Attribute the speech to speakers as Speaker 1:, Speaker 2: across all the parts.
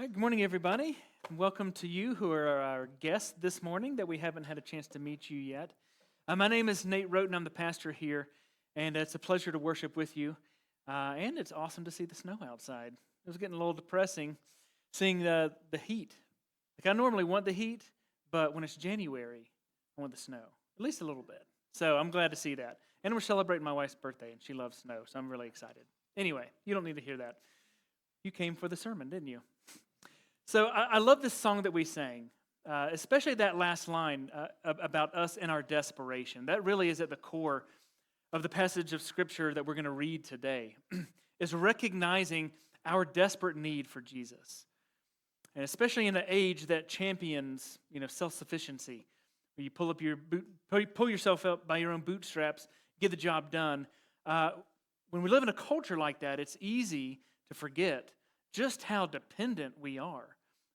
Speaker 1: All right, good morning, everybody. Welcome to you who are our guests this morning that we haven't had a chance to meet you yet. My name is Nate Roten. I'm the pastor here, and it's a pleasure to worship with you. And it's awesome to see the snow outside. It was getting a little depressing seeing the heat. Like, I normally want the heat, but when it's January, I want the snow, at least a little bit. So I'm glad to see that. And we're celebrating my wife's birthday, and she loves snow, so I'm really excited. Anyway, you don't need to hear that. You came for the sermon, didn't you? So I love this song that we sang, especially that last line about us and our desperation. That really is at the core of the passage of Scripture that we're going to read today, is recognizing our desperate need for Jesus. And especially in an age that champions, self-sufficiency, where you pull yourself up by your own bootstraps, get the job done. When we live in a culture like that, it's easy to forget just how dependent we are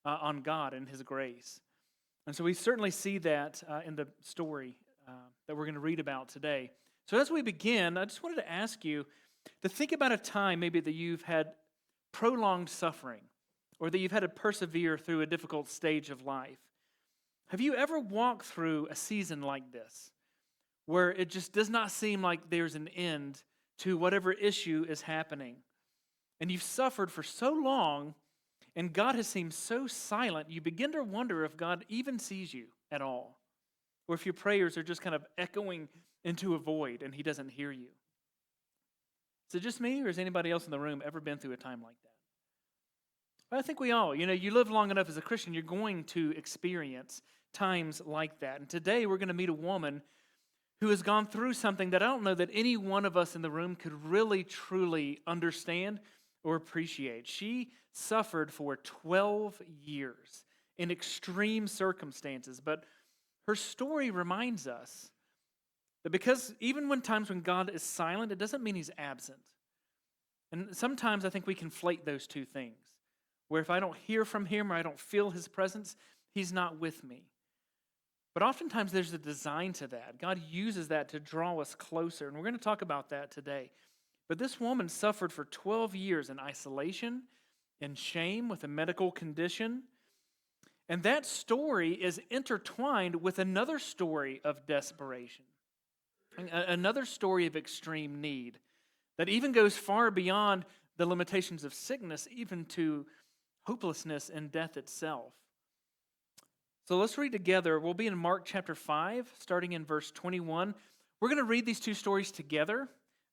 Speaker 1: on God and His grace. And so we certainly see that in the story that we're going to read about today. So as we begin, I just wanted to ask you to think about a time maybe that you've had prolonged suffering or that you've had to persevere through a difficult stage of life. Have you ever walked through a season like this where it just does not seem like there's an end to whatever issue is happening? And you've suffered for so long, and God has seemed so silent, you begin to wonder if God even sees you at all, or if your prayers are just kind of echoing into a void and He doesn't hear you. Is it just me, or has anybody else in the room ever been through a time like that? Well, I think we all. You live long enough as a Christian, you're going to experience times like that. And today we're going to meet a woman who has gone through something that I don't know that any one of us in the room could really, truly understand or appreciate. She suffered for 12 years in extreme circumstances, but her story reminds us that because even when times when God is silent, it doesn't mean He's absent. And sometimes I think we conflate those two things, where if I don't hear from Him or I don't feel His presence, He's not with me. But oftentimes there's a design to that. God uses that to draw us closer, and we're going to talk about that today. But this woman suffered for 12 years in isolation and shame with a medical condition. And that story is intertwined with another story of desperation, another story of extreme need that even goes far beyond the limitations of sickness, even to hopelessness and death itself. So let's read together. We'll be in Mark chapter 5, starting in verse 21. We're going to read these two stories together.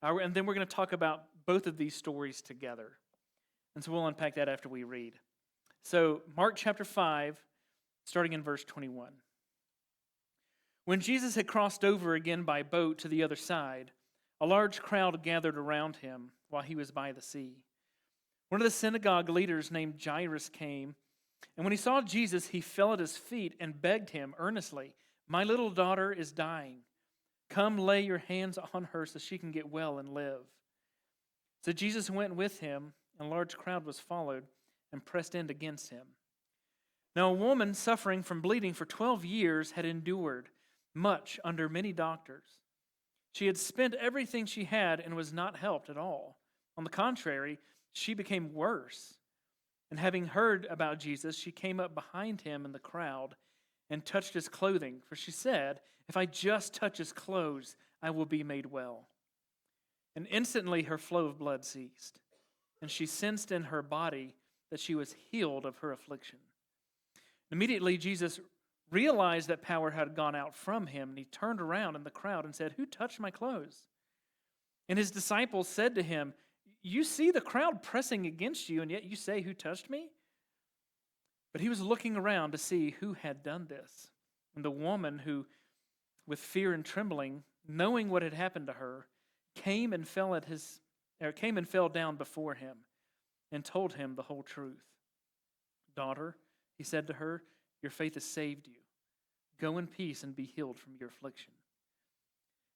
Speaker 1: And then we're going to talk about both of these stories together. And so we'll unpack that after we read. So Mark chapter 5, starting in verse 21. When Jesus had crossed over again by boat to the other side, a large crowd gathered around Him while He was by the sea. One of the synagogue leaders named Jairus came, and when he saw Jesus, he fell at His feet and begged Him earnestly, "My little daughter is dying. Come lay your hands on her so she can get well and live." So Jesus went with him, and a large crowd was followed and pressed in against Him. Now a woman suffering from bleeding for 12 years had endured much under many doctors. She had spent everything she had and was not helped at all. On the contrary, she became worse. And having heard about Jesus, she came up behind Him in the crowd and touched His clothing, for she said, "If I just touch His clothes, I will be made well." And instantly her flow of blood ceased, and she sensed in her body that she was healed of her affliction. Immediately Jesus realized that power had gone out from Him, and He turned around in the crowd and said, "Who touched my clothes?" And His disciples said to Him, "You see the crowd pressing against you, and yet you say, 'Who touched me?'" But He was looking around to see who had done this. And the woman who, with fear and trembling, knowing what had happened to her, came and fell down before Him and told Him the whole truth. "Daughter," He said to her, "your faith has saved you. Go in peace and be healed from your affliction."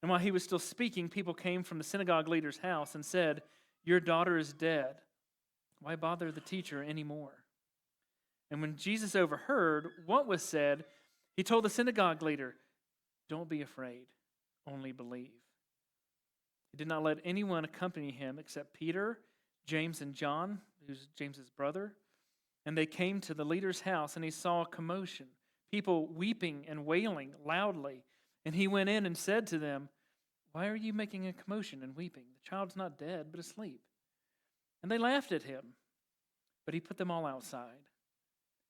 Speaker 1: And while He was still speaking, people came from the synagogue leader's house and said, "Your daughter is dead. Why bother the teacher anymore?" And when Jesus overheard what was said, He told the synagogue leader, "Don't be afraid, only believe." He did not let anyone accompany Him except Peter, James, and John, who's James's brother. And they came to the leader's house, and he saw a commotion, people weeping and wailing loudly. And he went in and said to them, "Why are you making a commotion and weeping? The child's not dead, but asleep." And they laughed at him, but he put them all outside.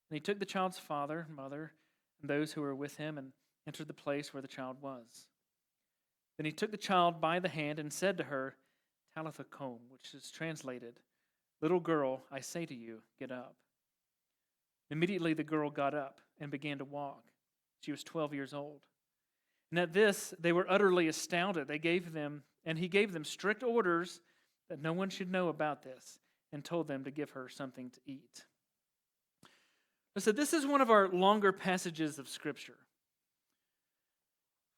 Speaker 1: And he took the child's father and mother and those who were with him and entered the place where the child was. Then he took the child by the hand and said to her, "Talitha koum," which is translated, "Little girl, I say to you, get up." Immediately the girl got up and began to walk. She was 12 years old. And at this they were utterly astounded. He gave them strict orders that no one should know about this, and told them to give her something to eat. So this is one of our longer passages of Scripture.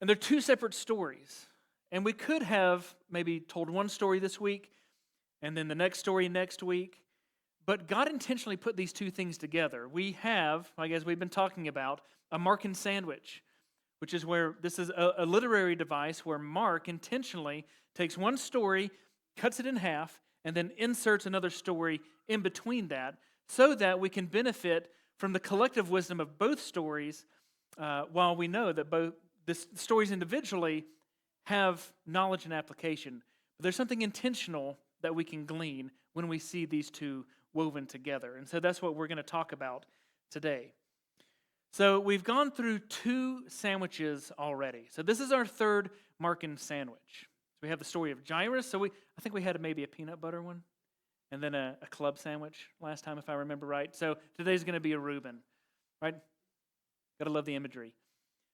Speaker 1: And they're two separate stories. And we could have maybe told one story this week, and then the next story next week. But God intentionally put these two things together. We have, like as we've been talking about, a Markan sandwich, which is where this is a literary device where Mark intentionally takes one story, cuts it in half, and then inserts another story in between that so that we can benefit from the collective wisdom of both stories while we know that both the stories individually have knowledge and application. But there's something intentional that we can glean when we see these two woven together. And so that's what we're going to talk about today. So we've gone through two sandwiches already. So this is our third Markan sandwich. So we have the story of Jairus. So I think we had maybe a peanut butter one, and then a club sandwich last time, if I remember right. So today's going to be a Reuben, right? Got to love the imagery.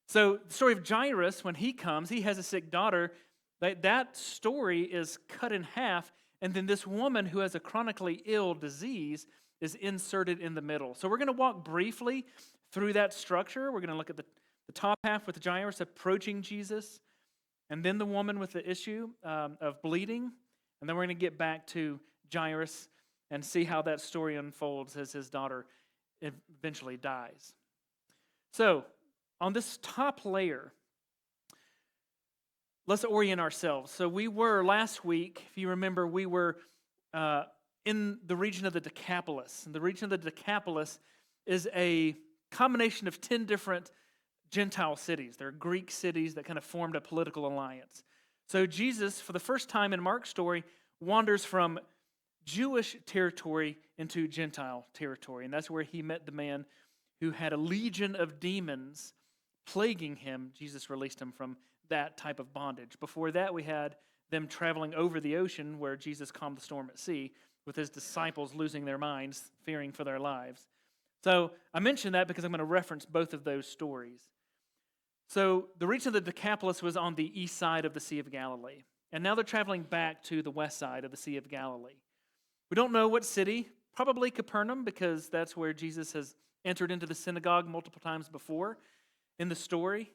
Speaker 1: So the story of Jairus, when he comes, he has a sick daughter. That story is cut in half, and then this woman who has a chronically ill disease is inserted in the middle. So we're going to walk briefly through that structure. We're going to look at the top half with Jairus approaching Jesus, and then the woman with the issue of bleeding, and then we're going to get back to Jairus and see how that story unfolds as his daughter eventually dies. So, on this top layer, let's orient ourselves. So we were, last week, if you remember, we were in the region of the Decapolis. And the region of the Decapolis is a combination of 10 different Gentile cities. They're Greek cities that kind of formed a political alliance. So Jesus, for the first time in Mark's story, wanders from Jewish territory into Gentile territory. And that's where he met the man who had a legion of demons plaguing him. Jesus released him from that type of bondage. Before that, we had them traveling over the ocean where Jesus calmed the storm at sea with his disciples losing their minds, fearing for their lives. So I mention that because I'm going to reference both of those stories. So the region of the Decapolis was on the east side of the Sea of Galilee. And now they're traveling back to the west side of the Sea of Galilee. We don't know what city, probably Capernaum, because that's where Jesus has entered into the synagogue multiple times before in the story.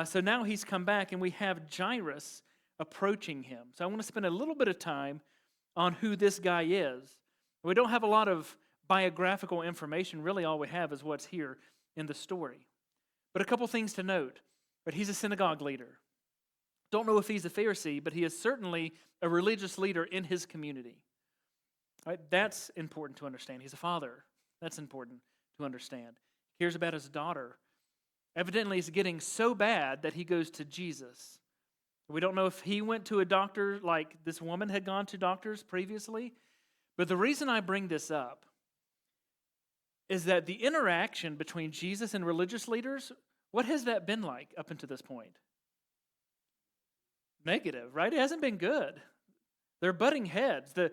Speaker 1: So now he's come back, and we have Jairus approaching him. So I want to spend a little bit of time on who this guy is. We don't have a lot of biographical information. Really, all we have is what's here in the story. But a couple things to note. But he's a synagogue leader. Don't know if he's a Pharisee, but he is certainly a religious leader in his community. Right? That's important to understand. He's a father. That's important to understand. He cares about his daughter. Evidently, it's getting so bad that he goes to Jesus. We don't know if he went to a doctor like this woman had gone to doctors previously. But the reason I bring this up is that the interaction between Jesus and religious leaders, what has that been like up until this point? Negative, right? It hasn't been good. They're butting heads. The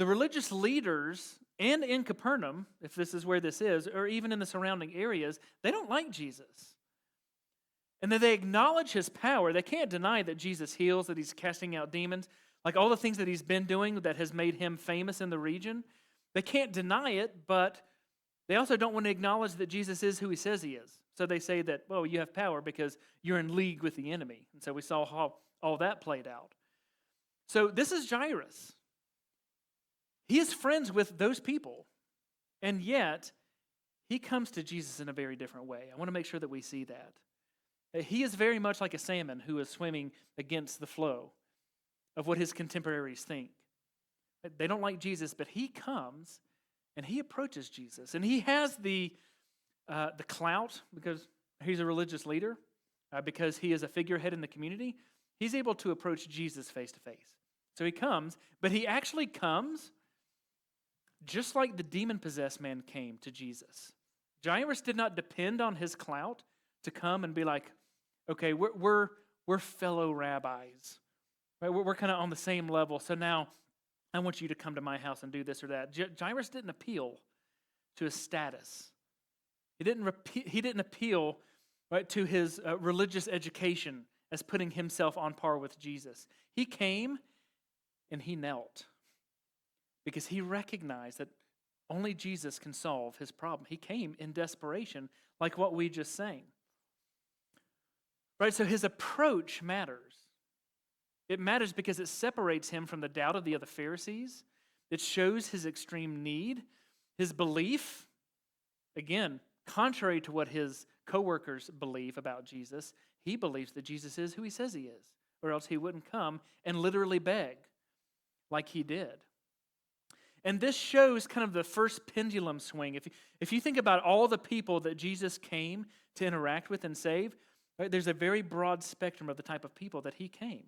Speaker 1: religious leaders, and in Capernaum, if this is where this is, or even in the surrounding areas, they don't like Jesus. And then they acknowledge his power. They can't deny that Jesus heals, that he's casting out demons, like all the things that he's been doing that has made him famous in the region. They can't deny it, but they also don't want to acknowledge that Jesus is who he says he is. So they say that, well, you have power because you're in league with the enemy. And so we saw how all that played out. So this is Jairus. He is friends with those people. And yet, he comes to Jesus in a very different way. I want to make sure that we see that. He is very much like a salmon who is swimming against the flow of what his contemporaries think. They don't like Jesus, but he comes And he approaches Jesus. And he has the clout because he's a religious leader, because he is a figurehead in the community. He's able to approach Jesus face to face. So he comes, but he actually comes just like the demon-possessed man came to Jesus. Jairus did not depend on his clout to come and be like, okay, we're fellow rabbis. Right? We're kind of on the same level, so now I want you to come to my house and do this or that. Jairus didn't appeal to his status. He didn't appeal, right, to his religious education as putting himself on par with Jesus. He came and he knelt because he recognized that only Jesus can solve his problem. He came in desperation, like what we just sang. Right, so his approach matters. It matters because it separates him from the doubt of the other Pharisees. It shows his extreme need, his belief, again, contrary to what his co-workers believe about Jesus. He believes that Jesus is who he says he is, or else he wouldn't come and literally beg like he did. And this shows kind of the first pendulum swing. If you think about all the people that Jesus came to interact with and save, right, there's a very broad spectrum of the type of people that he came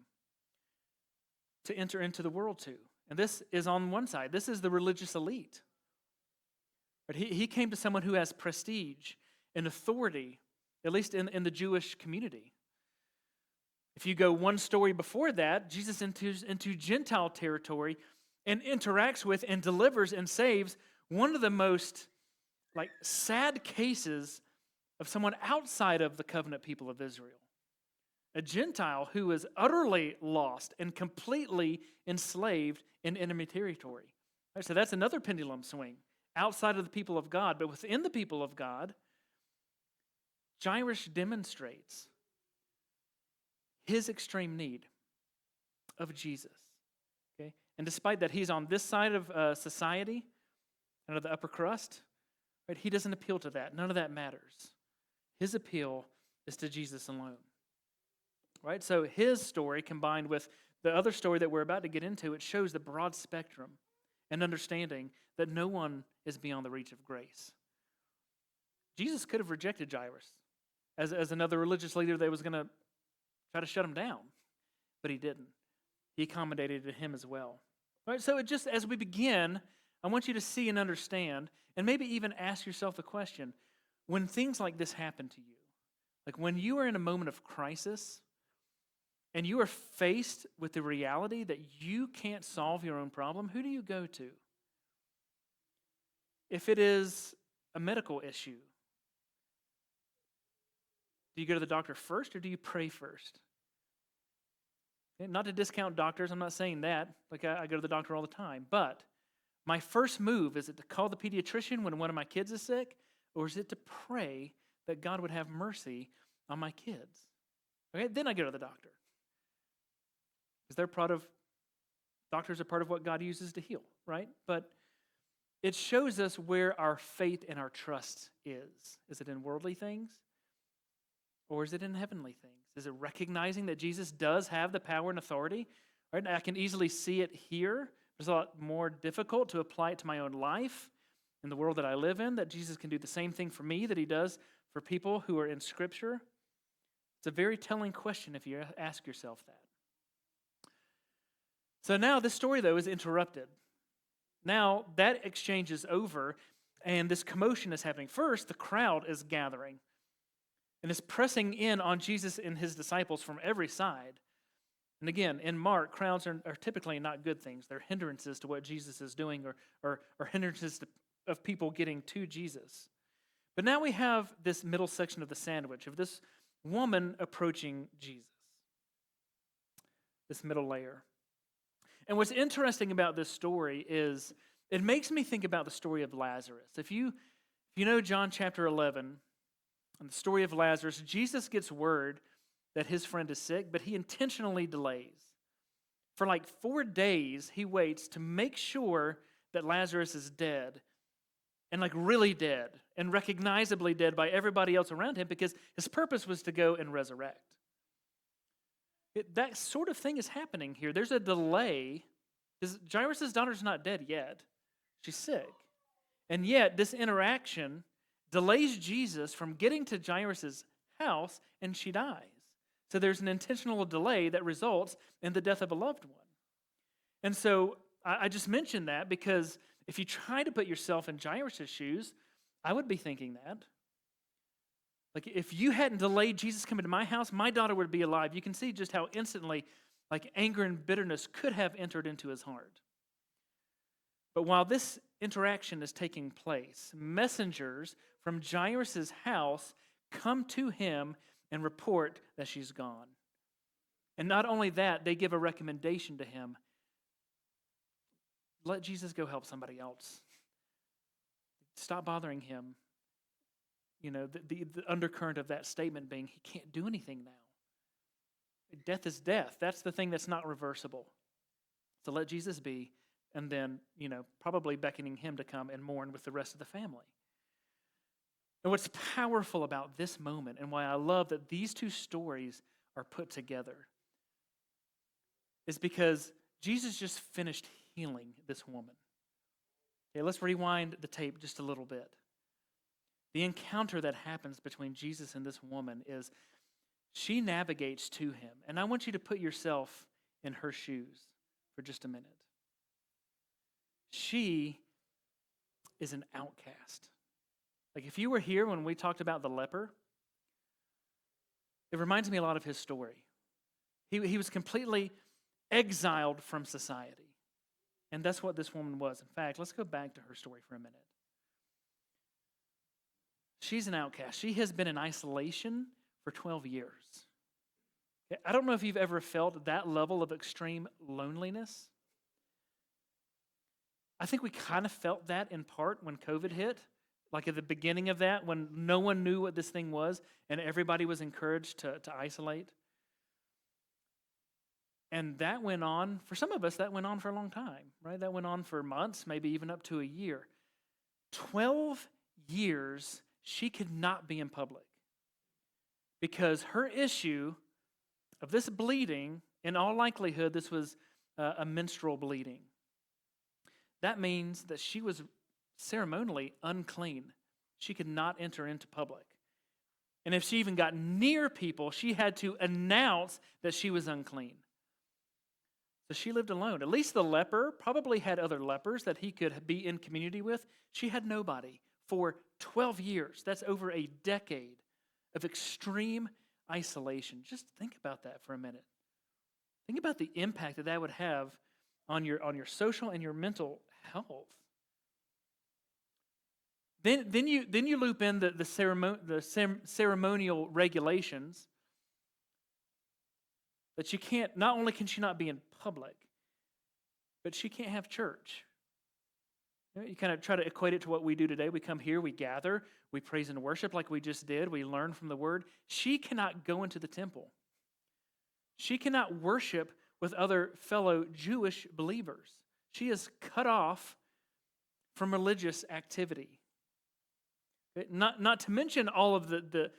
Speaker 1: to enter into the world to. And this is on one side. This is the religious elite. But he came to someone who has prestige and authority, at least in the Jewish community. If you go one story before that, Jesus enters into Gentile territory and interacts with and delivers and saves one of the most sad cases of someone outside of the covenant people of Israel. A Gentile who is utterly lost and completely enslaved in enemy territory. Right, so that's another pendulum swing. Outside of the people of God, but within the people of God, Jairus demonstrates his extreme need of Jesus. Okay? And despite that he's on this side of society, under the upper crust, right, he doesn't appeal to that. None of that matters. His appeal is to Jesus alone. Right? So his story combined with the other story that we're about to get into, it shows the broad spectrum and understanding that no one is beyond the reach of grace. Jesus could have rejected Jairus as another religious leader that was going to try to shut him down, but he didn't. He accommodated him as well. Right? So it just, as we begin, I want you to see and understand, and maybe even ask yourself the question, when things like this happen to you, like when you are in a moment of crisis, and you are faced with the reality that you can't solve your own problem, who do you go to? If it is a medical issue, do you go to the doctor first or do you pray first? Not to discount doctors, I'm not saying that. Like I go to the doctor all the time. But my first move, is it to call the pediatrician when one of my kids is sick? Or is it to pray that God would have mercy on my kids? Okay, then I go to the doctor. Because doctors are part of what God uses to heal, right? But it shows us where our faith and our trust is. Is it in worldly things? Or is it in heavenly things? Is it recognizing that Jesus does have the power and authority? Right? I can easily see it here. It's a lot more difficult to apply it to my own life in the world that I live in, that Jesus can do the same thing for me that he does for people who are in Scripture. It's a very telling question if you ask yourself that. So now this story, though, is interrupted. Now that exchange is over, and this commotion is happening. First, the crowd is gathering, and is pressing in on Jesus and his disciples from every side. And again, in Mark, crowds are typically not good things. They're hindrances to what Jesus is doing, or hindrances of people getting to Jesus. But now we have this middle section of the sandwich, of this woman approaching Jesus. This middle layer. And what's interesting about this story is it makes me think about the story of Lazarus. If you know John chapter 11, and the story of Lazarus, Jesus gets word that his friend is sick, but he intentionally delays. For like 4 days, he waits to make sure that Lazarus is dead, and like really dead, and recognizably dead by everybody else around him, because his purpose was to go and resurrect. That sort of thing is happening here. There's a delay, because Jairus' daughter's not dead yet. She's sick. And yet, this interaction delays Jesus from getting to Jairus' house, and she dies. So there's an intentional delay that results in the death of a loved one. And so I just mentioned that because if you try to put yourself in Jairus' shoes, I would be thinking that. Like, if you hadn't delayed Jesus coming to my house, my daughter would be alive. You can see just how instantly, like, anger and bitterness could have entered into his heart. But while this interaction is taking place, messengers from Jairus' house come to him and report that she's gone. And not only that, they give a recommendation to him. Let Jesus go help somebody else. Stop bothering him. You know, the undercurrent of that statement being he can't do anything now. Death is death. That's the thing that's not reversible. So let Jesus be, and then, probably beckoning him to come and mourn with the rest of the family. And what's powerful about this moment, and why I love that these two stories are put together, is because Jesus just finished healing this woman. Okay, let's rewind the tape just a little bit. The encounter that happens between Jesus and this woman is she navigates to him. And I want you to put yourself in her shoes for just a minute. She is an outcast. Like, if you were here when we talked about the leper, it reminds me a lot of his story. He was completely exiled from society. And that's what this woman was. In fact, let's go back to her story for a minute. She's an outcast. She has been in isolation for 12 years. I don't know if you've ever felt that level of extreme loneliness. I think we kind of felt that in part when COVID hit, like at the beginning of that, when no one knew what this thing was and everybody was encouraged to isolate. And that went on, for some of us, that went on for a long time, right? That went on for months, maybe even up to a year. 12 years she could not be in public because her issue of this bleeding, in all likelihood, this was a menstrual bleeding. That means that she was ceremonially unclean. She could not enter into public. And if she even got near people, she had to announce that she was unclean. So she lived alone. At least the leper probably had other lepers that he could be in community with. She had nobody for 12 years. That's over a decade of extreme isolation. Just think about that for a minute. Think about the impact that would have on your social and your mental health. Then you loop in the ceremonial regulations that she can't. Not only can she not be in public, but she can't have church. You kind of try to equate it to what we do today. We come here, we gather, we praise and worship like we just did. We learn from the word. She cannot go into the temple. She cannot worship with other fellow Jewish believers. She is cut off from religious activity. Not to mention all of the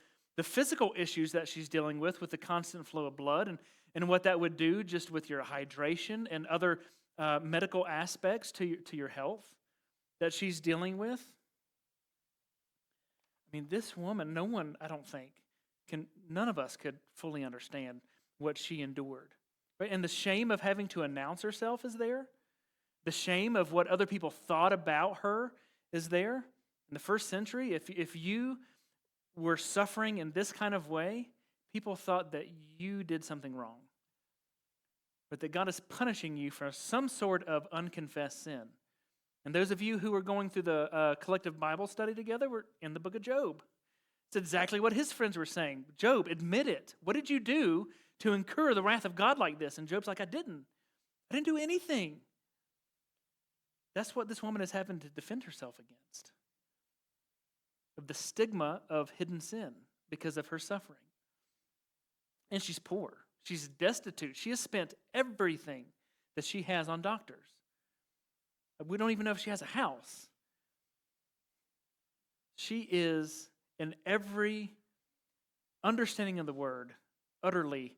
Speaker 1: physical issues that she's dealing with the constant flow of blood and what that would do just with your hydration and other medical aspects to your health that she's dealing with. I mean, this woman, no one, I don't think, none of us could fully understand what she endured. Right? And the shame of having to announce herself is there. The shame of what other people thought about her is there. In the first century, if you were suffering in this kind of way, people thought that you did something wrong, but that God is punishing you for some sort of unconfessed sin. And those of you who were going through the collective Bible study together were in the book of Job. It's exactly what his friends were saying. Job, admit it. What did you do to incur the wrath of God like this? And Job's like, I didn't do anything. That's what this woman is having to defend herself against. Of the stigma of hidden sin because of her suffering. And she's poor. She's destitute. She has spent everything that she has on doctors. We don't even know if she has a house. She is, in every understanding of the word, utterly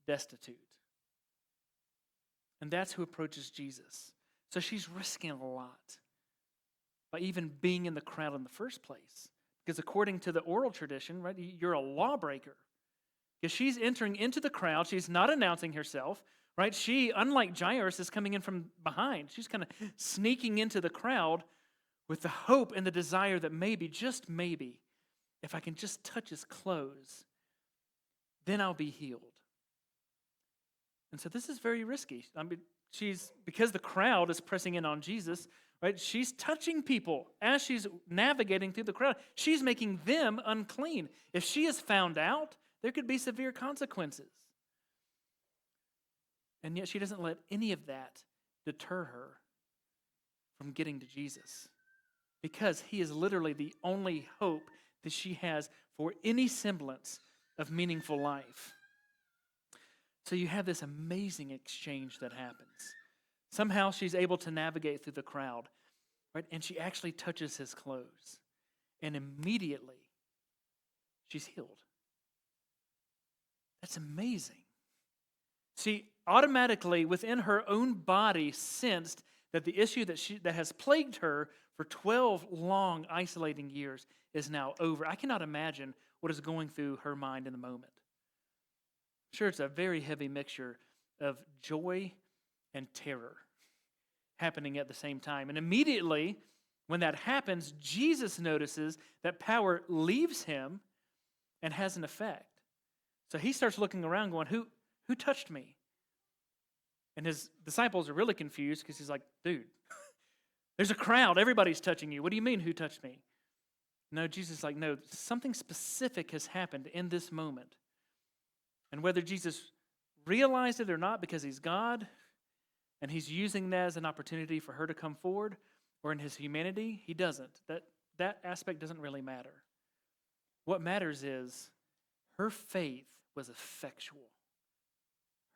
Speaker 1: destitute. And that's who approaches Jesus. So she's risking a lot by even being in the crowd in the first place. Because according to the oral tradition, right, you're a lawbreaker. Because she's entering into the crowd, she's not announcing herself, right? She, unlike Jairus, is coming in from behind. She's kind of sneaking into the crowd with the hope and the desire that maybe, just maybe, if I can just touch his clothes, then I'll be healed. And so this is very risky. I mean, because the crowd is pressing in on Jesus, right? She's touching people as she's navigating through the crowd. She's making them unclean. If she is found out, there could be severe consequences. And yet she doesn't let any of that deter her from getting to Jesus, because he is literally the only hope that she has for any semblance of meaningful life. So you have this amazing exchange that happens. Somehow she's able to navigate through the crowd, right? And she actually touches his clothes. And immediately, she's healed. That's amazing. She automatically, within her own body, sensed that the issue that has plagued her for 12 long, isolating years is now over. I cannot imagine what is going through her mind in the moment. Sure, it's a very heavy mixture of joy and terror happening at the same time. And immediately, when that happens, Jesus notices that power leaves him and has an effect. So he starts looking around going, who touched me? And his disciples are really confused because he's like, dude, there's a crowd. Everybody's touching you. What do you mean, who touched me? No, Jesus is like, no, something specific has happened in this moment. And whether Jesus realized it or not, because he's God, and he's using that as an opportunity for her to come forward, or in his humanity, he doesn't. That aspect doesn't really matter. What matters is her faith was effectual.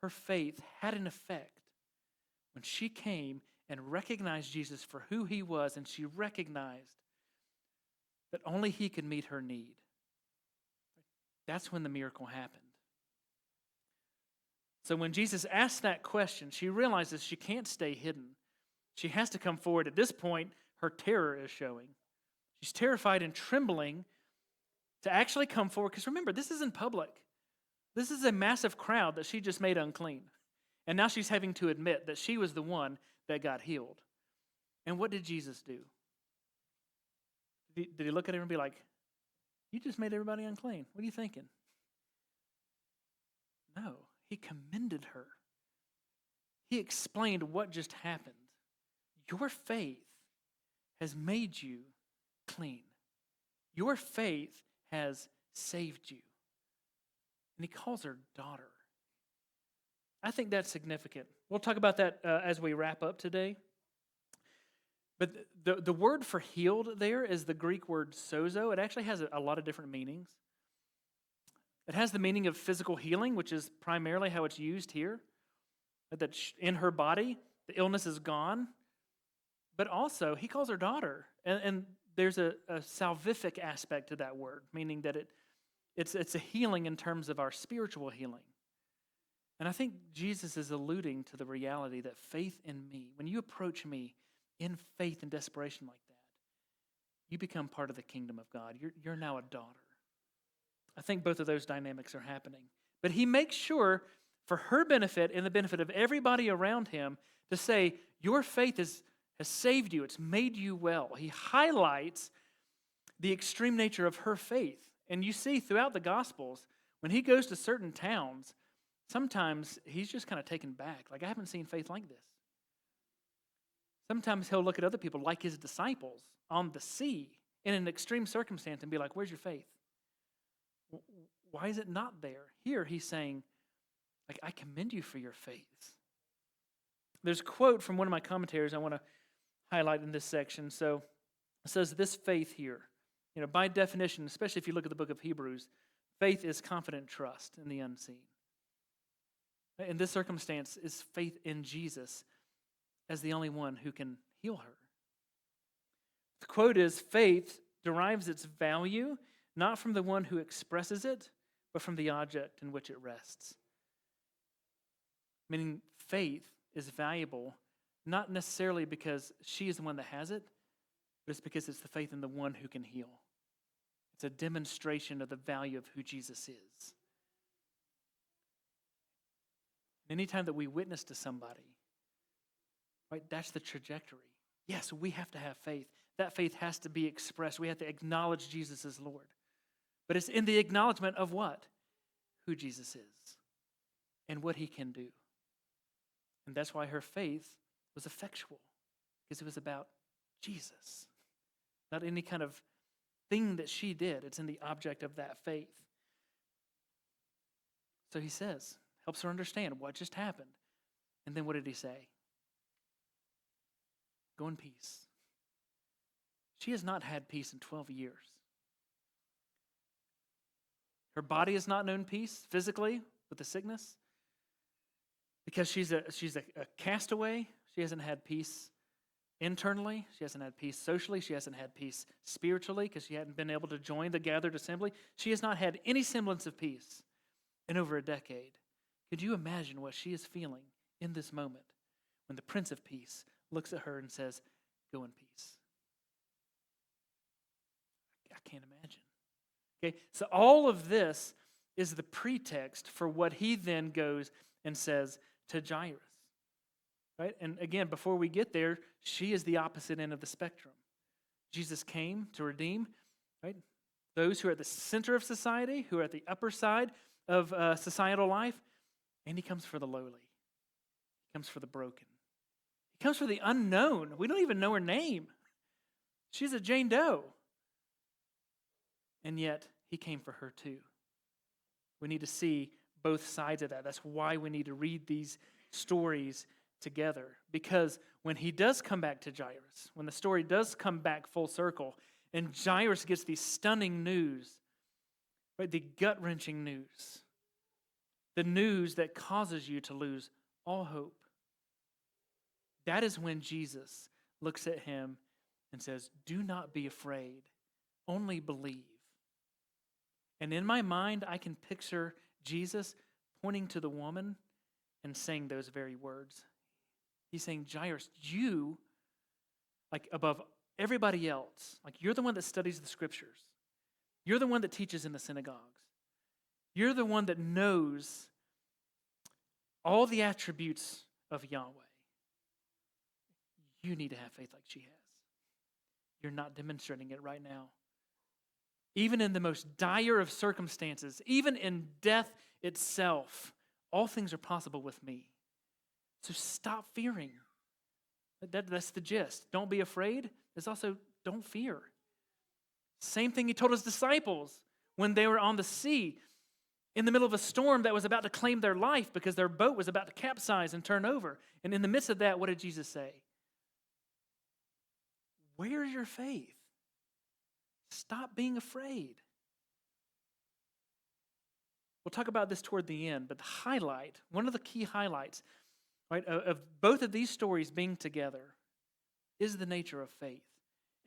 Speaker 1: Her faith had an effect when she came and recognized Jesus for who he was, and she recognized that only he could meet her need. That's when the miracle happened. So when Jesus asked that question, she realizes she can't stay hidden. She has to come forward. At this point, her terror is showing. She's terrified and trembling to actually come forward. Because remember, this is in public. This is a massive crowd that she just made unclean. And now she's having to admit that she was the one that got healed. And what did Jesus do? Did he look at her and be like, you just made everybody unclean. What are you thinking? No. He commended her. He explained what just happened. Your faith has made you clean. Your faith has saved you. And he calls her daughter. I think that's significant. We'll talk about that as we wrap up today. But the word for healed there is the Greek word sozo. It actually has a lot of different meanings. It has the meaning of physical healing, which is primarily how it's used here. That in her body, the illness is gone. But also, he calls her daughter. And there's a salvific aspect to that word, meaning that it's a healing in terms of our spiritual healing. And I think Jesus is alluding to the reality that faith in me, when you approach me in faith and desperation like that, you become part of the kingdom of God. You're now a daughter. I think both of those dynamics are happening. But he makes sure, for her benefit and the benefit of everybody around him, to say, your faith has saved you. It's made you well. He highlights the extreme nature of her faith. And you see throughout the Gospels, when he goes to certain towns, sometimes he's just kind of taken back. Like, I haven't seen faith like this. Sometimes he'll look at other people, like his disciples, on the sea in an extreme circumstance and be like, where's your faith? Why is it not there? Here he's saying, like, I commend you for your faith. There's a quote from one of my commentaries I want to highlight in this section. So it says, this faith here, by definition, especially if you look at the book of Hebrews, faith is confident trust in the unseen. In this circumstance, is faith in Jesus as the only one who can heal her. The quote is, faith derives its value not from the one who expresses it, but from the object in which it rests. Meaning faith is valuable not necessarily because she is the one that has it, but it's because it's the faith in the one who can heal. It's a demonstration of the value of who Jesus is. Anytime that we witness to somebody, right, that's the trajectory. Yes, we have to have faith. That faith has to be expressed. We have to acknowledge Jesus as Lord. But it's in the acknowledgement of what? Who Jesus is and what he can do. And that's why her faith was effectual, because it was about Jesus, not any kind of thing that she did. It's in the object of that faith. So he says, helps her understand what just happened. And then what did he say? Go in peace. She has not had peace in 12 years. Her body has not known peace physically with the sickness because she's a castaway. She hasn't had peace internally. She hasn't had peace socially. She hasn't had peace spiritually because she hadn't been able to join the gathered assembly. She has not had any semblance of peace in over a decade. Could you imagine what she is feeling in this moment when the Prince of Peace looks at her and says, go in peace? I can't imagine. Okay, so all of this is the pretext for what he then goes and says to Jairus. Right? And again, before we get there, she is the opposite end of the spectrum. Jesus came to redeem, right, those who are at the center of society, who are at the upper side of societal life, and he comes for the lowly. He comes for the broken. He comes for the unknown. We don't even know her name. She's a Jane Doe. And yet, he came for her too. We need to see both sides of that. That's why we need to read these stories together. Because when he does come back to Jairus, when the story does come back full circle, and Jairus gets these stunning news, right, the gut-wrenching news, the news that causes you to lose all hope, that is when Jesus looks at him and says, do not be afraid, only believe. And in my mind, I can picture Jesus pointing to the woman and saying those very words. He's saying, Jairus, you, like above everybody else, like you're the one that studies the scriptures. You're the one that teaches in the synagogues. You're the one that knows all the attributes of Yahweh. You need to have faith like she has. You're not demonstrating it right now. Even in the most dire of circumstances, even in death itself, all things are possible with me. So stop fearing. That's the gist. Don't be afraid. It's also don't fear. Same thing he told his disciples when they were on the sea in the middle of a storm that was about to claim their life because their boat was about to capsize and turn over. And in the midst of that, what did Jesus say? Where's your faith? Stop being afraid. We'll talk about this toward the end, but the highlight, one of the key highlights, right, of both of these stories being together is the nature of faith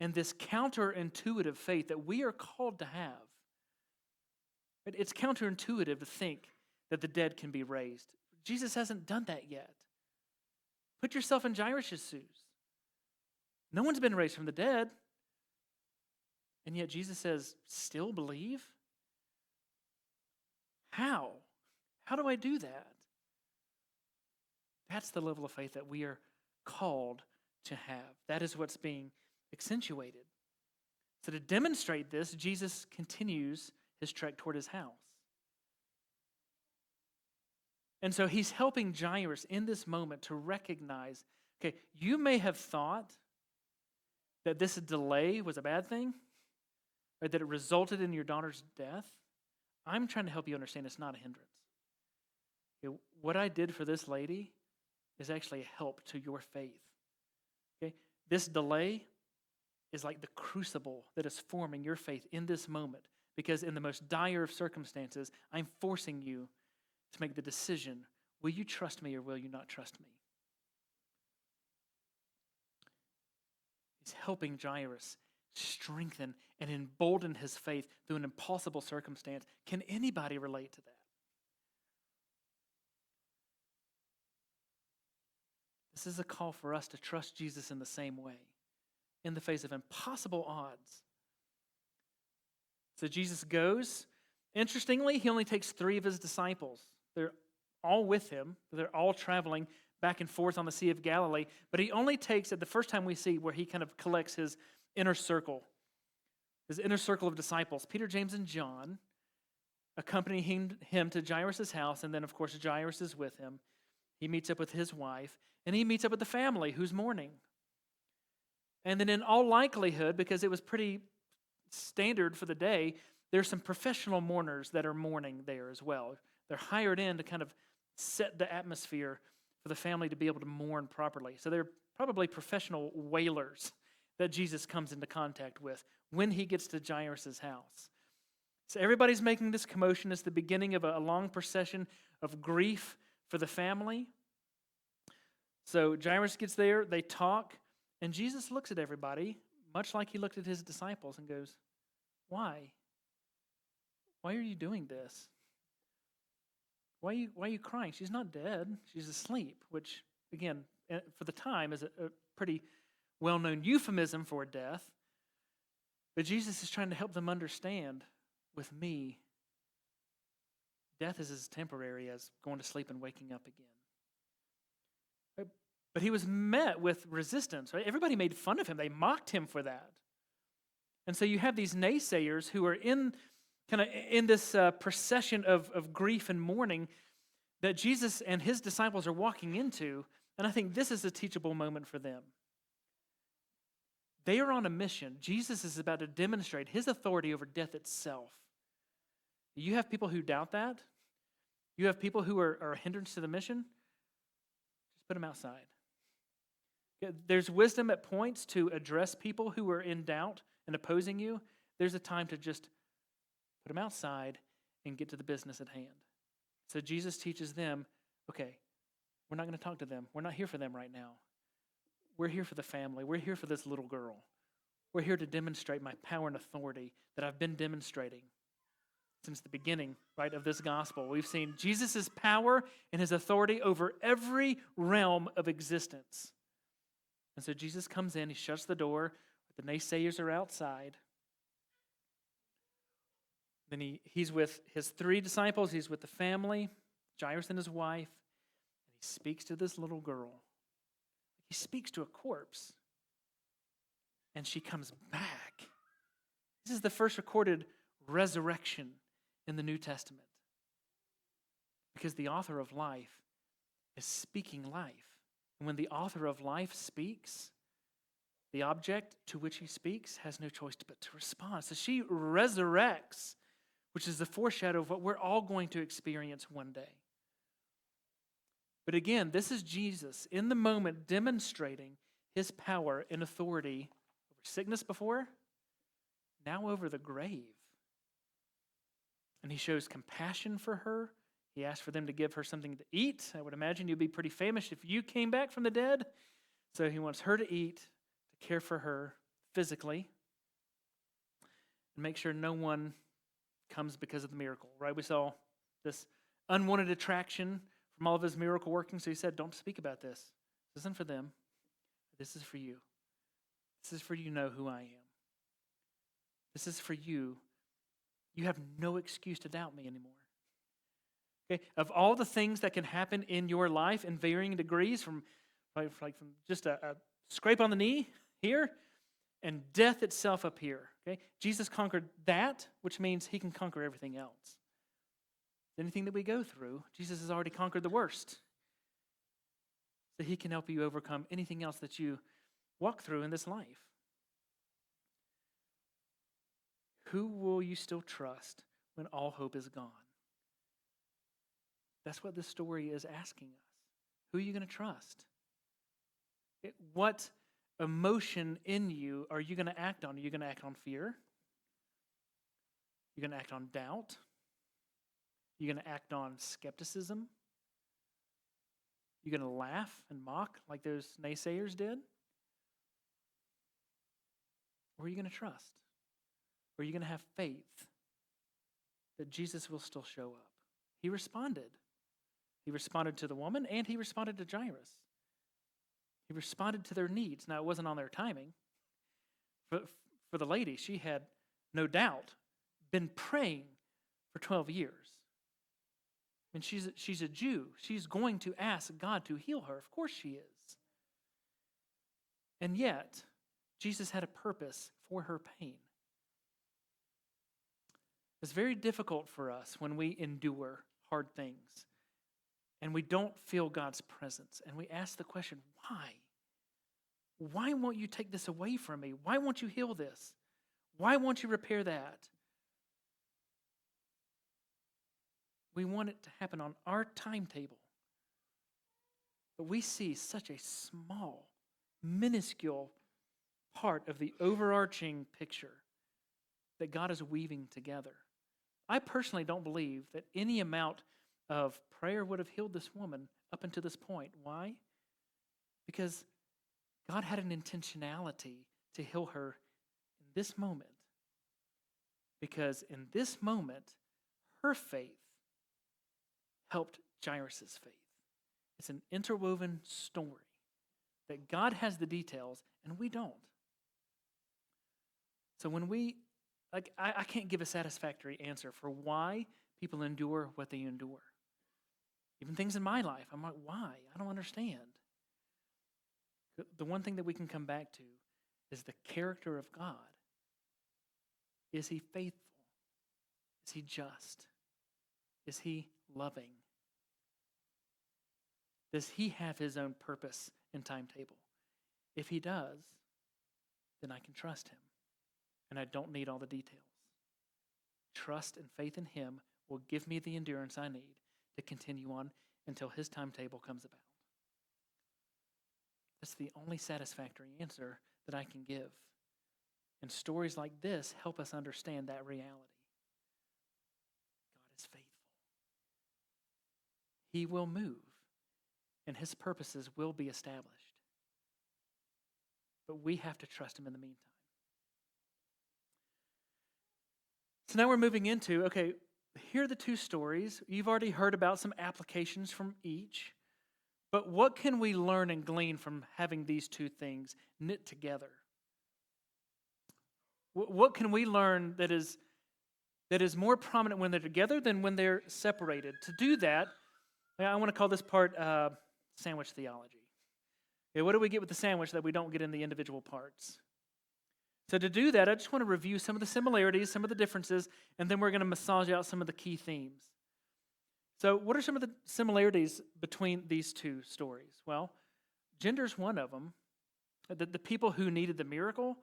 Speaker 1: and this counterintuitive faith that we are called to have. It's counterintuitive to think that the dead can be raised. Jesus hasn't done that yet. Put yourself in Jairus' shoes. No one's been raised from the dead. And yet Jesus says, still believe? How? How do I do that? That's the level of faith that we are called to have. That is what's being accentuated. So to demonstrate this, Jesus continues his trek toward his house. And so he's helping Jairus in this moment to recognize, okay, you may have thought that this delay was a bad thing, or that it resulted in your daughter's death. I'm trying to help you understand it's not a hindrance. Okay, what I did for this lady is actually a help to your faith. Okay? This delay is like the crucible that is forming your faith in this moment, because in the most dire of circumstances, I'm forcing you to make the decision, will you trust me or will you not trust me? He's helping Jairus strengthen and embolden his faith through an impossible circumstance. Can anybody relate to that? This is a call for us to trust Jesus in the same way. in the face of impossible odds. So Jesus goes. Interestingly, he only takes 3 of his disciples. They're all with him. They're all traveling back and forth on the Sea of Galilee. But he only takes, at the first time we see where he kind of collects his inner circle of disciples. Peter, James, and John accompany him to Jairus' house. And then, of course, Jairus is with him. He meets up with his wife. And he meets up with the family who's mourning. And then in all likelihood, because it was pretty standard for the day, there's some professional mourners that are mourning there as well. They're hired in to kind of set the atmosphere for the family to be able to mourn properly. So they're probably professional wailers that Jesus comes into contact with when he gets to Jairus' house. So everybody's making this commotion. It's the beginning of a long procession of grief for the family. So Jairus gets there, they talk, and Jesus looks at everybody, much like he looked at his disciples, and goes, "Why? Why are you doing this? Why are you crying? She's not dead. She's asleep," which, again, for the time is a pretty well-known euphemism for death. But Jesus is trying to help them understand, with me, death is as temporary as going to sleep and waking up again. But he was met with resistance. Right? Everybody made fun of him. They mocked him for that. And so you have these naysayers who are in this procession of grief and mourning that Jesus and his disciples are walking into, and I think this is a teachable moment for them. They are on a mission. Jesus is about to demonstrate his authority over death itself. You have people who doubt that. You have people who are a hindrance to the mission. Just put them outside. There's wisdom at points to address people who are in doubt and opposing you. There's a time to just put them outside and get to the business at hand. So Jesus teaches them, okay, we're not going to talk to them. We're not here for them right now. We're here for the family. We're here for this little girl. We're here to demonstrate my power and authority that I've been demonstrating since the beginning, right, of this gospel. We've seen Jesus' power and his authority over every realm of existence. And so Jesus comes in, he shuts the door, the naysayers are outside. Then he's with his 3 disciples, he's with the family, Jairus and his wife, and he speaks to this little girl. He speaks to a corpse. And she comes back. This is the first recorded resurrection in the New Testament. Because the author of life is speaking life. And when the author of life speaks, the object to which he speaks has no choice but to respond. So she resurrects, which is the foreshadow of what we're all going to experience one day. But again, this is Jesus in the moment demonstrating his power and authority over sickness before, now over the grave. And he shows compassion for her. He asked for them to give her something to eat. I would imagine you'd be pretty famous if you came back from the dead. So he wants her to eat, to care for her physically, and make sure no one comes because of the miracle, right? We saw this unwanted attraction from all of his miracle working. So he said, don't speak about this. This isn't for them. This is for you. This is for you to know who I am. This is for you. You have no excuse to doubt me anymore. Okay? Of all the things that can happen in your life in varying degrees, from just a scrape on the knee here and death itself up here. Okay? Jesus conquered that, which means he can conquer everything else. Anything that we go through, Jesus has already conquered the worst. So he can help you overcome anything else that you walk through in this life. Who will you still trust when all hope is gone? That's what this story is asking us. Who are you going to trust? What emotion in you are you going to act on? Are you going to act on fear? Are you going to act on doubt? Are you going to act on skepticism? Are you going to laugh and mock like those naysayers did? Or are you going to trust? Or are you going to have faith that Jesus will still show up? He responded. He responded to the woman and he responded to Jairus. He responded to their needs. Now, it wasn't on their timing. For, for the lady, she had no doubt been praying for 12 years. And she's a Jew. She's going to ask God to heal her. Of course she is. And yet, Jesus had a purpose for her pain. It's very difficult for us when we endure hard things and we don't feel God's presence. And we ask the question, why? Why won't you take this away from me? Why won't you heal this? Why won't you repair that? We want it to happen on our timetable. But we see such a small, minuscule part of the overarching picture that God is weaving together. I personally don't believe that any amount of prayer would have healed this woman up until this point. Why? Because God had an intentionality to heal her in this moment. Because in this moment, her faith helped Jairus' faith. It's an interwoven story that God has the details and we don't. So when I can't give a satisfactory answer for why people endure what they endure. Even things in my life, I'm like, why? I don't understand. The one thing that we can come back to is the character of God. Is he faithful? Is he just? Is he loving? Does he have his own purpose and timetable? If he does, then I can trust him. And I don't need all the details. Trust and faith in him will give me the endurance I need to continue on until his timetable comes about. That's the only satisfactory answer that I can give. And stories like this help us understand that reality. God is faithful. He will move, and his purposes will be established. But we have to trust him in the meantime. So now we're moving into, okay, here are the two stories. You've already heard about some applications from each. But what can we learn and glean from having these two things knit together? What can we learn that is more prominent when they're together than when they're separated? To do that, I want to call this part sandwich theology. Okay, what do we get with the sandwich that we don't get in the individual parts? So to do that, I just want to review some of the similarities, some of the differences, and then we're going to massage out some of the key themes. So what are some of the similarities between these two stories? Well, gender's one of them. The people who needed the miracle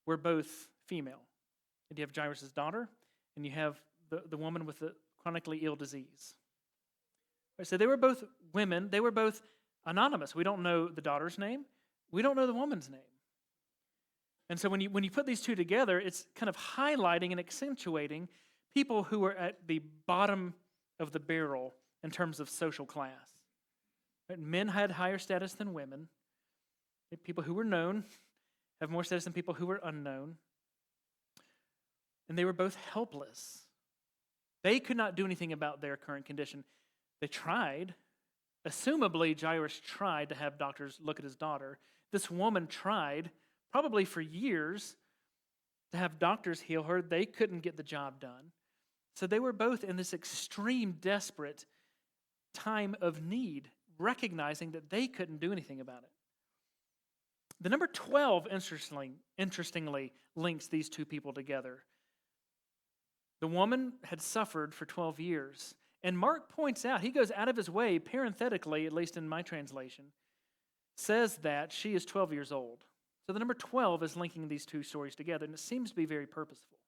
Speaker 1: were both female. And you have Jairus' daughter, and you have the woman with the chronically ill disease. Right, so they were both women. They were both anonymous. We don't know the daughter's name. We don't know the woman's name. And so when you put these two together, it's kind of highlighting and accentuating people who are at the bottom of the barrel in terms of social class. Right? Men had higher status than women. People who were known have more status than people who were unknown. And they were both helpless. They could not do anything about their current condition. They tried. Assumably, Jairus tried to have doctors look at his daughter. This woman tried, probably for years, to have doctors heal her. They couldn't get the job done. So they were both in this extreme, desperate time of need, recognizing that they couldn't do anything about it. The number 12, interestingly, links these two people together. The woman had suffered for 12 years. And Mark points out, he goes out of his way, parenthetically, at least in my translation, says that she is 12 years old. So the number 12 is linking these two stories together, and it seems to be very purposeful.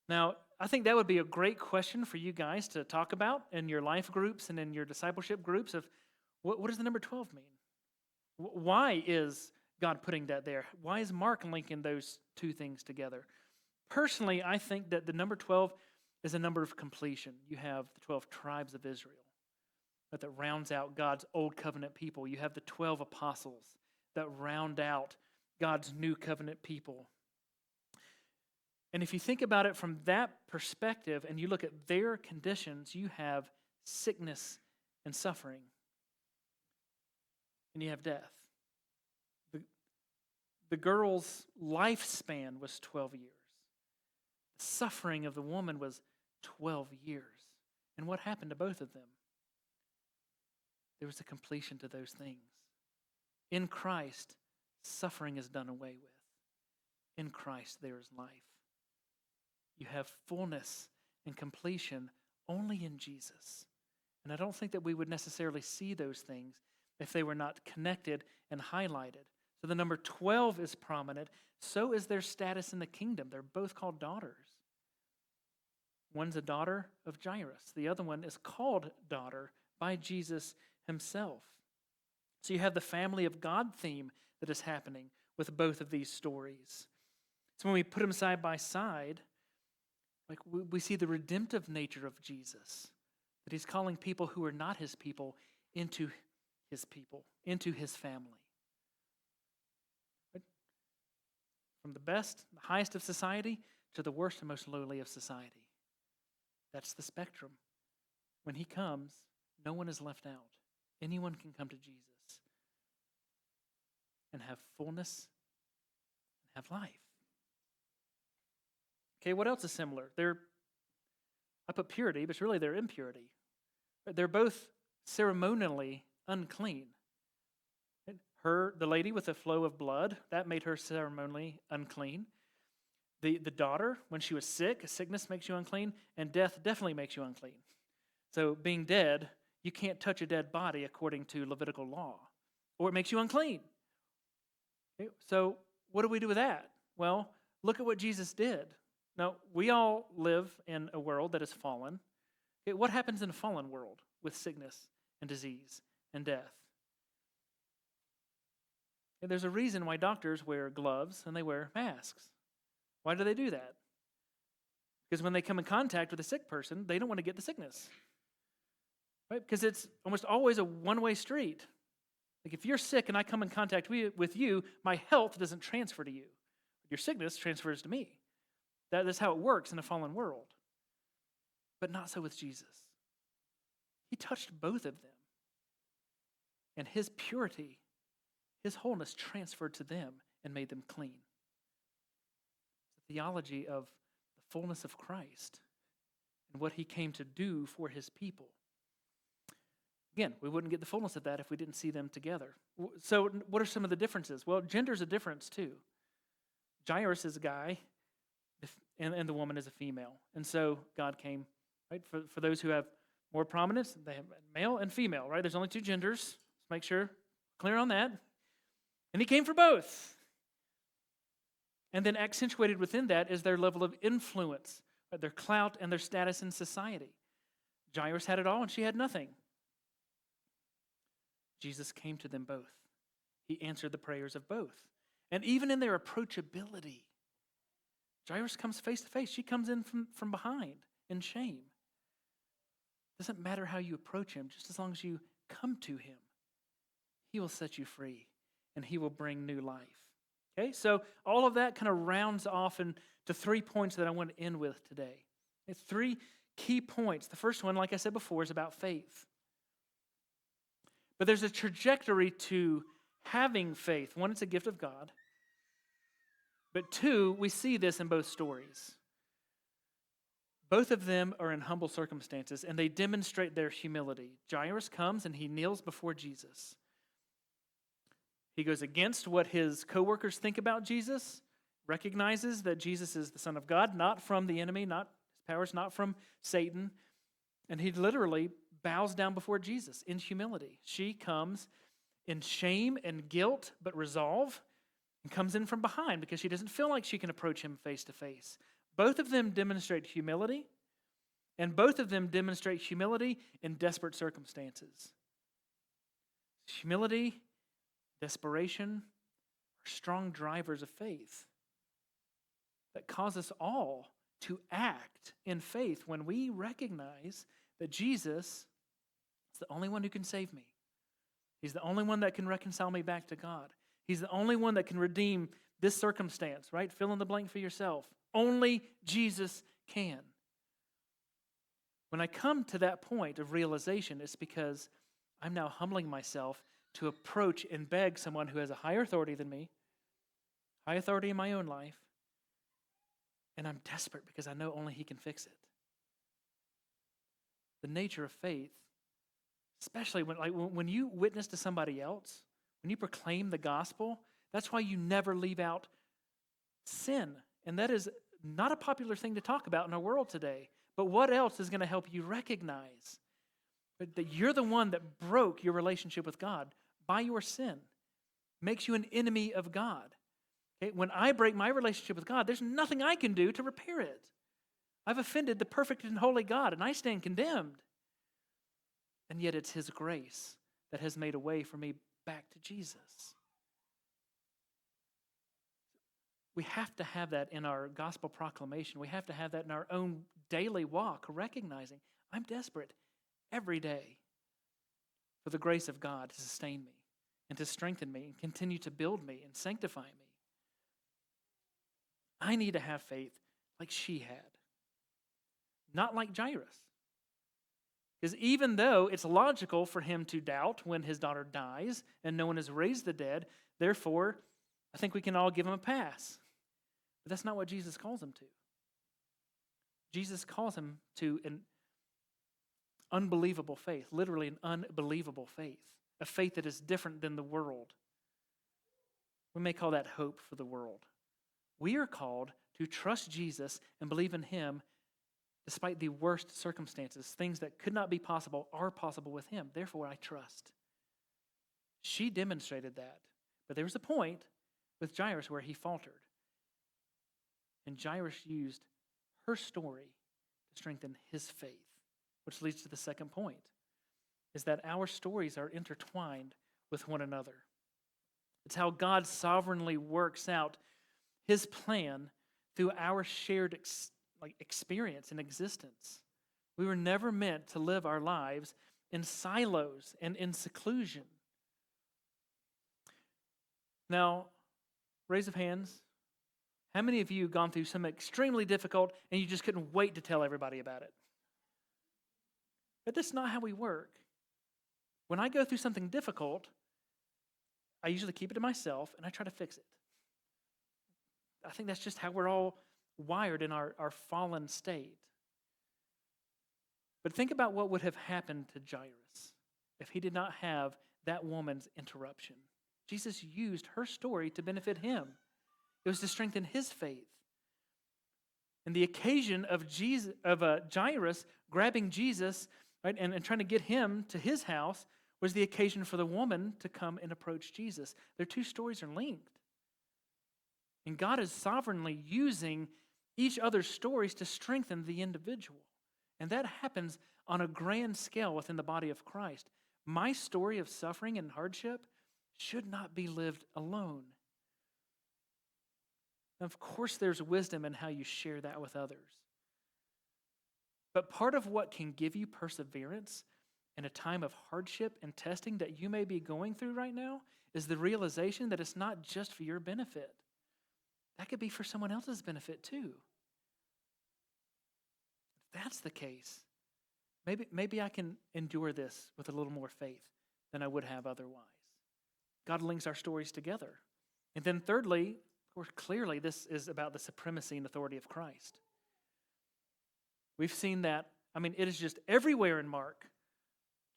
Speaker 1: Now, I think that would be a great question for you guys to talk about in your life groups and in your discipleship groups of what does the number 12 mean? Why is God putting that there? Why is Mark linking those two things together? Personally, I think that the number 12 is a number of completion. You have the 12 tribes of Israel that rounds out God's old covenant people. You have the 12 apostles that round out God's new covenant people. And if you think about it from that perspective and you look at their conditions, you have sickness and suffering. And you have death. The girl's lifespan was 12 years. The suffering of the woman was 12 years. And what happened to both of them? There was a completion to those things. In Christ, suffering is done away with. In Christ, there is life. You have fullness and completion only in Jesus. And I don't think that we would necessarily see those things if they were not connected and highlighted. So the number 12 is prominent. So is their status in the kingdom. They're both called daughters. One's a daughter of Jairus. The other one is called daughter by Jesus himself. So you have the family of God theme that is happening with both of these stories. So when we put them side by side, like we see the redemptive nature of Jesus, that he's calling people who are not his people, into his family. Right? From the best, the highest of society, to the worst and most lowly of society. That's the spectrum. When he comes, no one is left out. Anyone can come to Jesus and have fullness and have life. Okay, what else is similar? I put purity, but really they're impurity. They're both ceremonially unclean. The lady with the flow of blood, that made her ceremonially unclean. The daughter, when she was sick, sickness makes you unclean, and death definitely makes you unclean. So being dead, you can't touch a dead body according to Levitical law, or it makes you unclean. Okay, so what do we do with that? Well, look at what Jesus did. Now, we all live in a world that is fallen. Okay, what happens in a fallen world with sickness and disease and death? And there's a reason why doctors wear gloves and they wear masks. Why do they do that? Because when they come in contact with a sick person, they don't want to get the sickness. Right? Because it's almost always a one-way street. Like if you're sick and I come in contact with you, my health doesn't transfer to you. Your sickness transfers to me. That's how it works in a fallen world. But not so with Jesus. He touched both of them. And his purity, his wholeness transferred to them and made them clean. The theology of the fullness of Christ and what he came to do for his people. Again, we wouldn't get the fullness of that if we didn't see them together. So what are some of the differences? Well, gender's a difference too. Jairus is a guy, and the woman is a female. And so God came, right? For those who have more prominence, they have male and female, right? There's only two genders. Let's make sure, clear on that. And he came for both. And then accentuated within that is their level of influence, right? Their clout and their status in society. Jairus had it all and she had nothing. Jesus came to them both. He answered the prayers of both. And even in their approachability, Jairus comes face to face. She comes in from behind in shame. It doesn't matter how you approach him, just as long as you come to him. He will set you free and he will bring new life. Okay, so all of that kind of rounds off into 3 points that I want to end with today. It's 3 key points. The first one, like I said before, is about faith. But there's a trajectory to having faith. One, it's a gift of God. But 2, we see this in both stories. Both of them are in humble circumstances, and they demonstrate their humility. Jairus comes and he kneels before Jesus. He goes against what his co-workers think about Jesus, recognizes that Jesus is the Son of God, not from the enemy, not his powers, not from Satan. And he literally bows down before Jesus in humility. She comes in shame and guilt, but resolve, and comes in from behind because she doesn't feel like she can approach him face to face. Both of them demonstrate humility, and both of them demonstrate humility in desperate circumstances. Humility, desperation are strong drivers of faith that cause us all to act in faith when we recognize that Jesus is the only one who can save me. He's the only one that can reconcile me back to God. He's the only one that can redeem this circumstance, right? Fill in the blank for yourself. Only Jesus can. When I come to that point of realization, it's because I'm now humbling myself to approach and beg someone who has a higher authority than me, high authority in my own life, and I'm desperate because I know only He can fix it. The nature of faith, especially when you witness to somebody else, when you proclaim the gospel, that's why you never leave out sin. And that is not a popular thing to talk about in our world today. But what else is going to help you recognize that you're the one that broke your relationship with God by your sin? Makes you an enemy of God. Okay? When I break my relationship with God, there's nothing I can do to repair it. I've offended the perfect and holy God, and I stand condemned. And yet it's His grace that has made a way for me back to Jesus. We have to have that in our gospel proclamation. We have to have that in our own daily walk, recognizing I'm desperate every day for the grace of God to sustain me and to strengthen me and continue to build me and sanctify me. I need to have faith like she had, not like Jairus. Because even though it's logical for him to doubt when his daughter dies and no one has raised the dead, therefore, I think we can all give him a pass. But that's not what Jesus calls him to. Jesus calls him to an unbelievable faith, literally an unbelievable faith, a faith that is different than the world. We may call that hope for the world. We are called to trust Jesus and believe in Him despite the worst circumstances. Things that could not be possible are possible with Him. Therefore, I trust. She demonstrated that. But there was a point with Jairus where he faltered. And Jairus used her story to strengthen his faith, which leads to the second point, is that our stories are intertwined with one another. It's how God sovereignly works out His plan through our shared experience and existence. We were never meant to live our lives in silos and in seclusion. Now, raise of hands. How many of you have gone through something extremely difficult and you just couldn't wait to tell everybody about it? But that's not how we work. When I go through something difficult, I usually keep it to myself and I try to fix it. I think that's just how we're all wired in our fallen state. But think about what would have happened to Jairus if he did not have that woman's interruption. Jesus used her story to benefit him. It was to strengthen his faith. And the occasion of Jairus grabbing Jesus, right, and trying to get him to his house was the occasion for the woman to come and approach Jesus. Their two stories are linked. And God is sovereignly using each other's stories to strengthen the individual. And that happens on a grand scale within the body of Christ. My story of suffering and hardship should not be lived alone. Of course, there's wisdom in how you share that with others. But part of what can give you perseverance in a time of hardship and testing that you may be going through right now is the realization that it's not just for your benefit. That could be for someone else's benefit too. If that's the case, maybe I can endure this with a little more faith than I would have otherwise. God links our stories together. And then thirdly, of course, clearly this is about the supremacy and authority of Christ. We've seen that, it is just everywhere in Mark.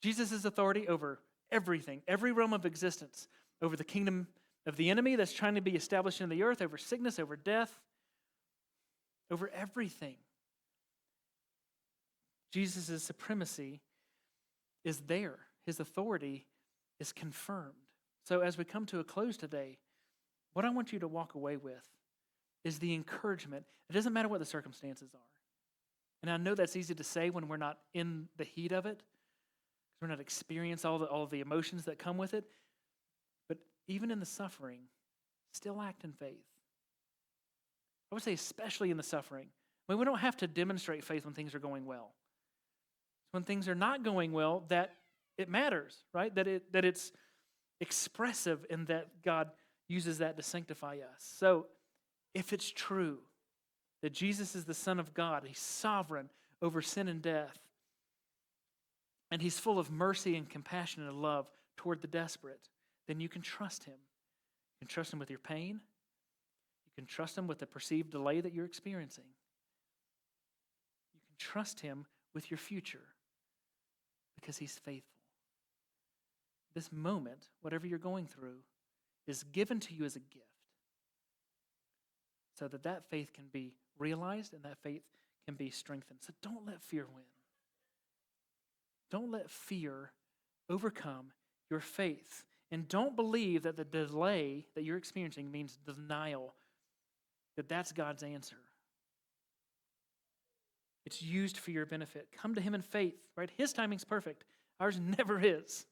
Speaker 1: Jesus' authority over everything, every realm of existence, over the kingdom of the enemy that's trying to be established in the earth, over sickness, over death, over everything. Jesus' supremacy is there. His authority is confirmed. So as we come to a close today, what I want you to walk away with is the encouragement. It doesn't matter what the circumstances are. And I know that's easy to say when we're not in the heat of it, because we're not experiencing all of the emotions that come with it. But even in the suffering, still act in faith. I would say especially in the suffering. We don't have to demonstrate faith when things are going well. When things are not going well, that it matters, right? That it's expressive and that God uses that to sanctify us. So if it's true that Jesus is the Son of God, He's sovereign over sin and death, and He's full of mercy and compassion and love toward the desperate, then you can trust Him. You can trust Him with your pain. can trust Him with the perceived delay that you're experiencing. You can trust Him with your future because He's faithful. This moment, whatever you're going through, is given to you as a gift so that that faith can be realized and that faith can be strengthened. So don't let fear win. Don't let fear overcome your faith. And don't believe that the delay that you're experiencing means denial, that that's God's answer. It's used for your benefit. Come to Him in faith, right? His timing's perfect. Ours never is.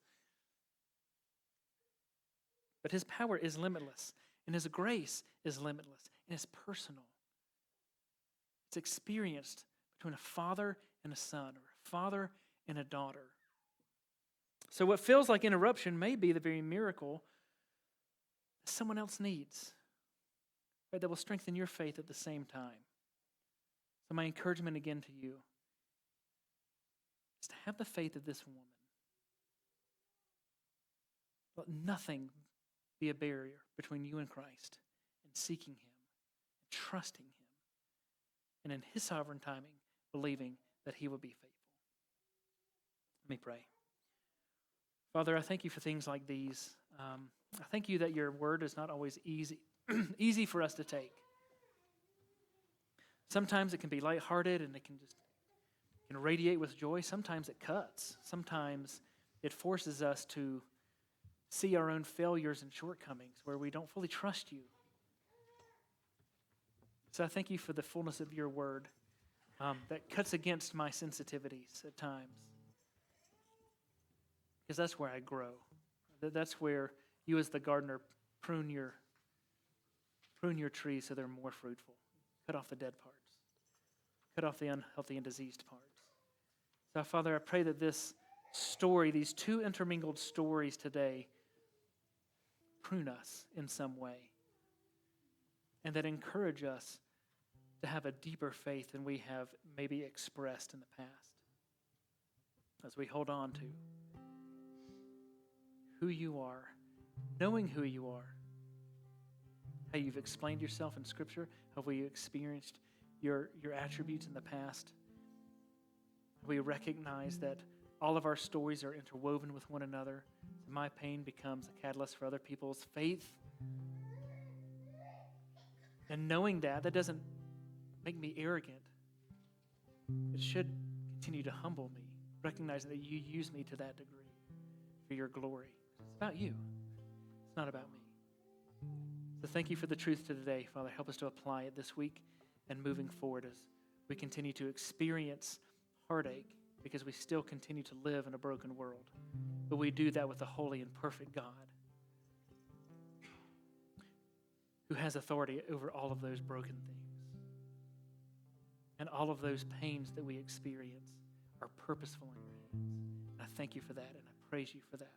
Speaker 1: But His power is limitless, and His grace is limitless, and it's personal. It's experienced between a father and a son, or a father and a daughter. So what feels like interruption may be the very miracle that someone else needs, right, that will strengthen your faith at the same time. So my encouragement again to you is to have the faith of this woman. Let nothing be a barrier between you and Christ and seeking Him, and trusting Him, and in His sovereign timing, believing that He will be faithful. Let me pray. Father, I thank You for things like these. I thank You that Your word is not always easy, easy for us to take. Sometimes it can be lighthearted and it can radiate with joy. Sometimes it cuts. Sometimes it forces us to see our own failures and shortcomings where we don't fully trust You. So I thank You for the fullness of Your word that cuts against my sensitivities at times. Because that's where I grow. That's where You as the gardener prune your trees so they're more fruitful. Cut off the dead parts. Cut off the unhealthy and diseased parts. So Father, I pray that this story, these two intermingled stories today, prune us in some way, and that encourage us to have a deeper faith than we have maybe expressed in the past. As we hold on to who You are, knowing who You are, how You've explained Yourself in Scripture, how we experienced your attributes in the past. We recognize that all of our stories are interwoven with one another. My pain becomes a catalyst for other people's faith. And knowing that doesn't make me arrogant. It should continue to humble me, recognizing that You use me to that degree for Your glory. It's about You. It's not about me. So thank You for the truth to today, Father. Help us to apply it this week and moving forward as we continue to experience heartache because we still continue to live in a broken world. But we do that with a holy and perfect God who has authority over all of those broken things. And all of those pains that we experience are purposeful in Your hands. And I thank You for that, and I praise You for that.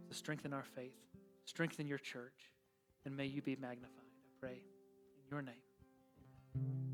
Speaker 1: So strengthen our faith, strengthen Your church, and may You be magnified, I pray, in Your name.